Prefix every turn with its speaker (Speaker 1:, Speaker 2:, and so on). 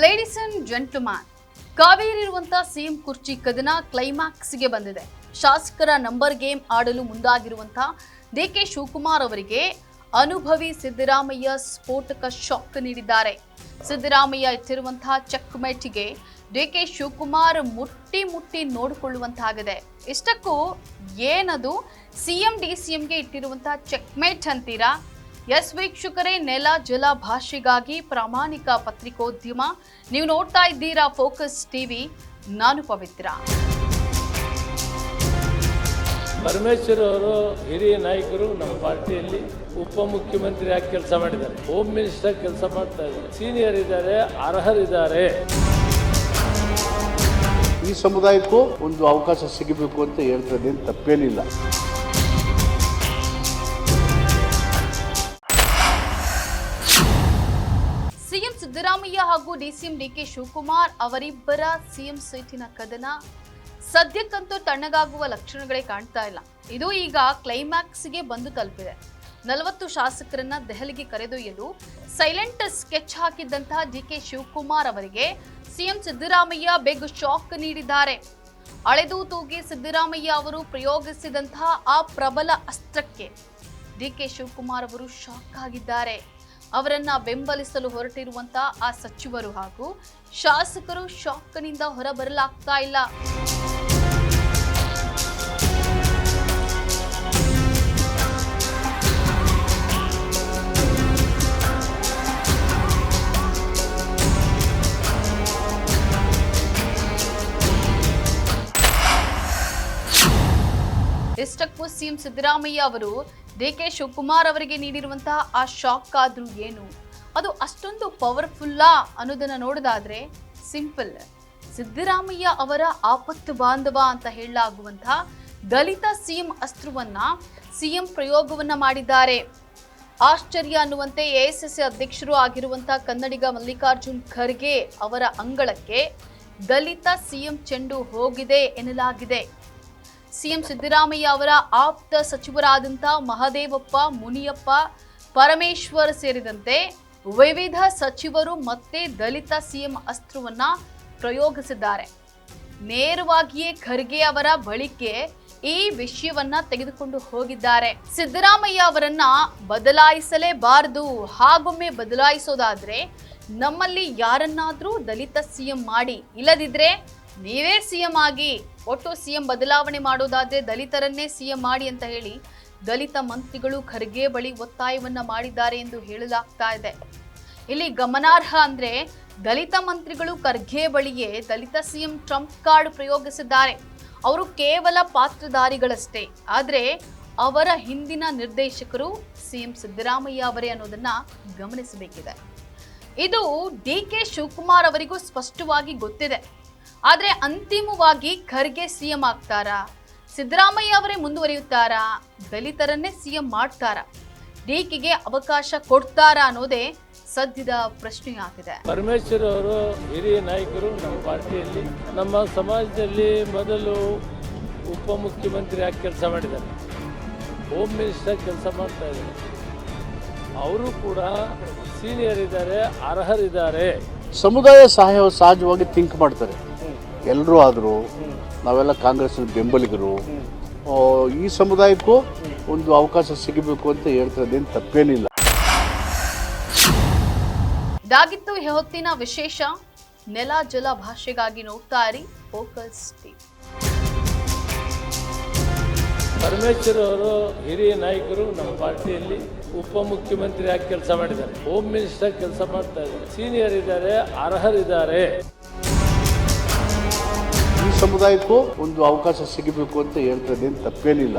Speaker 1: Ladies and gentleman, ಕಾವೇರಿರುವಂತಹ CM ಕುರ್ಚಿ ಕದನ ಕ್ಲೈಮ್ಯಾಕ್ಸ್ಗೆ ಬಂದಿದೆ. ಶಾಸಕರ ನಂಬರ್ ಗೇಮ್ ಆಡಲು ಮುಂದಾಗಿರುವಂತಹ ಡಿಕೆ ಶಿವಕುಮಾರ್ ಅವರಿಗೆ ಅನುಭವಿ ಸಿದ್ದರಾಮಯ್ಯ ಸ್ಫೋಟಕ ಶಾಕ್ ನೀಡಿದ್ದಾರೆ. ಸಿದ್ದರಾಮಯ್ಯ ಇಟ್ಟಿರುವಂತಹ ಚೆಕ್ ಮೇಟ್ಗೆ ಡಿಕೆ ಶಿವಕುಮಾರ್ ಮುಟ್ಟಿ ನೋಡಿಕೊಳ್ಳುವಂತಾಗಿದೆ. ಇಷ್ಟಕ್ಕೂ ಏನದು ಸಿಎಂ ಡಿಸಿಎಂಗೆ ಇಟ್ಟಿರುವಂತಹ ಚೆಕ್ ಮೇಟ್ ಅಂತೀರಾ? ಎಸ್ ವೀಕ್ಷಕರೇ, ನೆಲ ಜಲ ಭಾಷೆಗಾಗಿ ಪ್ರಾಮಾಣಿಕ ಪತ್ರಿಕೋದ್ಯಮ. ನೀವು ನೋಡ್ತಾ ಇದ್ದೀರಾ ಫೋಕಸ್ ಟಿವಿ. ನಾನು ಪವಿತ್ರ.
Speaker 2: ಪರಮೇಶ್ವರ್ ಅವರು ಹಿರಿಯ ನಾಯಕರು, ನಮ್ಮ ಪಾರ್ಟಿಯಲ್ಲಿ ಉಪಮುಖ್ಯಮಂತ್ರಿ ಆಗಿ ಕೆಲಸ ಮಾಡಿದ್ದಾರೆ, ಹೋಮ್ ಮಿನಿಸ್ಟರ್ ಕೆಲಸ ಮಾಡ್ತಾ ಇದ್ದಾರೆ, ಸೀನಿಯರ್ ಇದ್ದಾರೆ, ಅರ್ಹರಿದ್ದಾರೆ.
Speaker 3: ಈ ಸಮುದಾಯಕ್ಕೂ ಒಂದು ಅವಕಾಶ ಸಿಗಬೇಕು ಅಂತ ಹೇಳ್ತದೆ, ತಪ್ಪೇನಿಲ್ಲ.
Speaker 1: ಸಿಎಂ ಸಿದ್ದರಾಮಯ್ಯ ಹಾಗೂ ಡಿಸಿಎಂ ಡಿಕೆ ಶಿವಕುಮಾರ್ ಅವರಿಬ್ಬರ ಸಿಎಂ ಸೀಟಿನ ಕದನ ಸದ್ಯಕ್ಕಂತೂ ತಣ್ಣಗಾಗುವ ಲಕ್ಷಣಗಳೇ ಕಾಣ್ತಾ ಇಲ್ಲ. ಇದು ಈಗ ಕ್ಲೈಮ್ಯಾಕ್ಸ್ಗೆ ಬಂದು ತಲುಪಿದೆ. 40 ಶಾಸಕರನ್ನ ದೆಹಲಿಗೆ ಕರೆದೊಯ್ಯಲು ಸೈಲೆಂಟ್ ಸ್ಕೆಚ್ ಹಾಕಿದ್ದಂತಹ ಡಿಕೆ ಶಿವಕುಮಾರ್ ಅವರಿಗೆ ಸಿಎಂ ಸಿದ್ದರಾಮಯ್ಯ ಬಿಗ್ ಶಾಕ್ ನೀಡಿದ್ದಾರೆ. ಅಳೆದು ತೂಗಿ ಸಿದ್ದರಾಮಯ್ಯ ಅವರು ಪ್ರಯೋಗಿಸಿದಂತಹ ಆ ಪ್ರಬಲ ಅಸ್ತ್ರಕ್ಕೆ ಡಿಕೆ ಶಿವಕುಮಾರ್ ಅವರು ಶಾಕ್ ಆಗಿದ್ದಾರೆ. ಅವರನ್ನ ಬೆಂಬಲಿಸಲು ಹೊರಟಿರುವಂತಹ ಆ ಸಚಿವರು ಹಾಗೂ ಶಾಸಕರು ಶಾಕ್ನಿಂದ ಹೊರಬರಲಾಗ್ತಾ ಇಲ್ಲ. ಇಷ್ಟಕ್ಕೂ ಸಿಎಂ ಸಿದ್ದರಾಮಯ್ಯ ಅವರು ಡಿಕೆ ಶಿವಕುಮಾರ್ ಅವರಿಗೆ ನೀಡಿರುವಂತಹ ಆ ಶಾಕ್ ಆದ್ರೂ ಏನು, ಅದು ಅಷ್ಟೊಂದು ಪವರ್ಫುಲ್ಲಾ ಅನ್ನೋದನ್ನ ನೋಡೋದಾದ್ರೆ ಸಿಂಪಲ್. ಸಿದ್ದರಾಮಯ್ಯ ಅವರ ಆಪತ್ತು ಬಾಂಧವ ಅಂತ ಹೇಳಲಾಗುವಂತಹ ದಲಿತ ಸಿಎಂ ಅಸ್ತ್ರವನ್ನ ಸಿಎಂ ಪ್ರಯೋಗವನ್ನ ಮಾಡಿದ್ದಾರೆ. ಆಶ್ಚರ್ಯ ಅನ್ನುವಂತೆ ಎಐಸಿಸಿ ಅಧ್ಯಕ್ಷರು ಆಗಿರುವಂತಹ ಕನ್ನಡಿಗ ಮಲ್ಲಿಕಾರ್ಜುನ್ ಖರ್ಗೆ ಅವರ ಅಂಗಳಕ್ಕೆ ದಲಿತ ಸಿಎಂ ಚೆಂಡು ಹೋಗಿದೆ ಎನ್ನಲಾಗಿದೆ. ಸಿಎಂ ಸಿದ್ದರಾಮಯ್ಯ ಅವರ ಆಪ್ತ ಸಚಿವರಾದಂತಹ ಮಹದೇವಪ್ಪ, ಮುನಿಯಪ್ಪ, ಪರಮೇಶ್ವರ್ ಸೇರಿದಂತೆ ವಿವಿಧ ಸಚಿವರು ಮತ್ತೆ ದಲಿತ ಸಿಎಂ ಅಸ್ತ್ರವನ್ನ ಪ್ರಯೋಗಿಸಿದ್ದಾರೆ. ನೇರವಾಗಿಯೇ ಖರ್ಗೆ ಅವರ ಬಳಿಗೆ ಈ ವಿಷಯವನ್ನ ತೆಗೆದುಕೊಂಡು ಹೋಗಿದ್ದಾರೆ. ಸಿದ್ದರಾಮಯ್ಯ ಅವರನ್ನ ಬದಲಾಯಿಸಲೇಬಾರದು, ಹಾಗೊಮ್ಮೆ ಬದಲಾಯಿಸೋದಾದ್ರೆ ನಮ್ಮಲ್ಲಿ ಯಾರನ್ನಾದ್ರೂ ದಲಿತ ಸಿಎಂ ಮಾಡಿ, ಇಲ್ಲದಿದ್ರೆ ನೀವೇ ಸಿಎಂ ಆಗಿ, ಒಟ್ಟು ಸಿಎಂ ಬದಲಾವಣೆ ಮಾಡೋದಾದ್ರೆ ದಲಿತರನ್ನೇ ಸಿಎಂ ಮಾಡಿ ಅಂತ ಹೇಳಿ ದಲಿತ ಮಂತ್ರಿಗಳು ಖರ್ಗೆ ಬಳಿ ಒತ್ತಾಯವನ್ನ ಮಾಡಿದ್ದಾರೆ ಎಂದು ಹೇಳಲಾಗ್ತಾ ಇದೆ. ಇಲ್ಲಿ ಗಮನಾರ್ಹ ಅಂದ್ರೆ ದಲಿತ ಮಂತ್ರಿಗಳು ಖರ್ಗೆ ಬಳಿಯೇ ದಲಿತ ಸಿಎಂ ಟ್ರಂಪ್ ಕಾರ್ಡ್ ಪ್ರಯೋಗಿಸಿದ್ದಾರೆ. ಅವರು ಕೇವಲ ಪಾತ್ರಧಾರಿಗಳಷ್ಟೇ, ಆದ್ರೆ ಅವರ ಹಿಂದಿನ ನಿರ್ದೇಶಕರು ಸಿಎಂ ಸಿದ್ದರಾಮಯ್ಯ ಅವರೇ ಅನ್ನೋದನ್ನ ಗಮನಿಸಬೇಕಿದೆ. ಇದು ಡಿಕೆ ಶಿವಕುಮಾರ್ ಅವರಿಗೂ ಸ್ಪಷ್ಟವಾಗಿ ಗೊತ್ತಿದೆ. ಆದ್ರೆ ಅಂತಿಮವಾಗಿ ಖರ್ಗೆ ಸಿಎಂ ಆಗ್ತಾರಾ, ಸಿದ್ದರಾಮಯ್ಯ ಅವರೇ ಮುಂದುವರಿಯುತ್ತಾರಾ, ದಲಿತರನ್ನೇ ಸಿಎಂ ಮಾಡ್ತಾರಾ, ಡಿಕೆಗೆ ಅವಕಾಶ ಕೊಡ್ತಾರಾ ಅನ್ನೋದೇ ಸದ್ಯದ ಪ್ರಶ್ನೆಯಾಗಿದೆ.
Speaker 2: ಪರಮೇಶ್ವರ್ ಅವರು ಹಿರಿಯ ನಾಯಕರು, ನಮ್ಮ ಪಾರ್ಟಿಯಲ್ಲಿ, ನಮ್ಮ ಸಮಾಜದಲ್ಲಿ ಮೊದಲು ಉಪಮುಖ್ಯಮಂತ್ರಿ ಆಗಿ ಕೆಲಸ ಮಾಡಿದ್ದಾರೆ, ಹೋಮ್ ಮಿನಿಸ್ಟರ್ ಕೆಲಸ ಮಾಡ್ತಾ ಇದ್ದಾರೆ, ಅವರು ಕೂಡ ಸೀನಿಯರ್ ಇದ್ದಾರೆ, ಅರ್ಹರಿದ್ದಾರೆ.
Speaker 3: ಸಮುದಾಯ ಸಹಜವಾಗಿ ಥಿಂಕ್ ಮಾಡ್ತಾರೆ. ಎಲ್ಲರೂ ಆದರೂ ನಾವೆಲ್ಲ ಕಾಂಗ್ರೆಸ್ ಬೆಂಬಲಿಗರು, ಈ ಸಮುದಾಯಕ್ಕೂ ಒಂದು ಅವಕಾಶ ಸಿಗಬೇಕು ಅಂತ ಹೇಳ್ತದೆ, ತಪ್ಪೇನಿಲ್ಲ.
Speaker 1: ಇದಾಗಿತ್ತು ಈ ಹೊತ್ತಿನ ವಿಶೇಷ. ನೆಲ ಜಲ ಭಾಷೆಗಾಗಿ ನೋಡ್ತಾ ಇರಿ ಫೋಕಸ್ ಟಿವಿ.
Speaker 2: ಪರಮೇಶ್ವರ್ ಅವರು ಹಿರಿಯ ನಾಯಕರು, ನಮ್ಮ ಪಾರ್ಟಿಯಲ್ಲಿ ಉಪಮುಖ್ಯಮಂತ್ರಿ ಆಗಿ ಕೆಲಸ ಮಾಡಿದ್ದಾರೆ, ಹೋಮ್ ಮಿನಿಸ್ಟರ್ ಕೆಲಸ ಮಾಡ್ತಾ ಇದ್ದಾರೆ, ಸೀನಿಯರ್ ಇದ್ದಾರೆ, ಅರ್ಹರಿದ್ದಾರೆ.
Speaker 3: ಈ ಸಮುದಾಯಕ್ಕೂ ಒಂದು ಅವಕಾಶ ಸಿಗಬೇಕು ಅಂತ ಹೇಳ್ತದೆ, ತಪ್ಪೇನಿಲ್ಲ.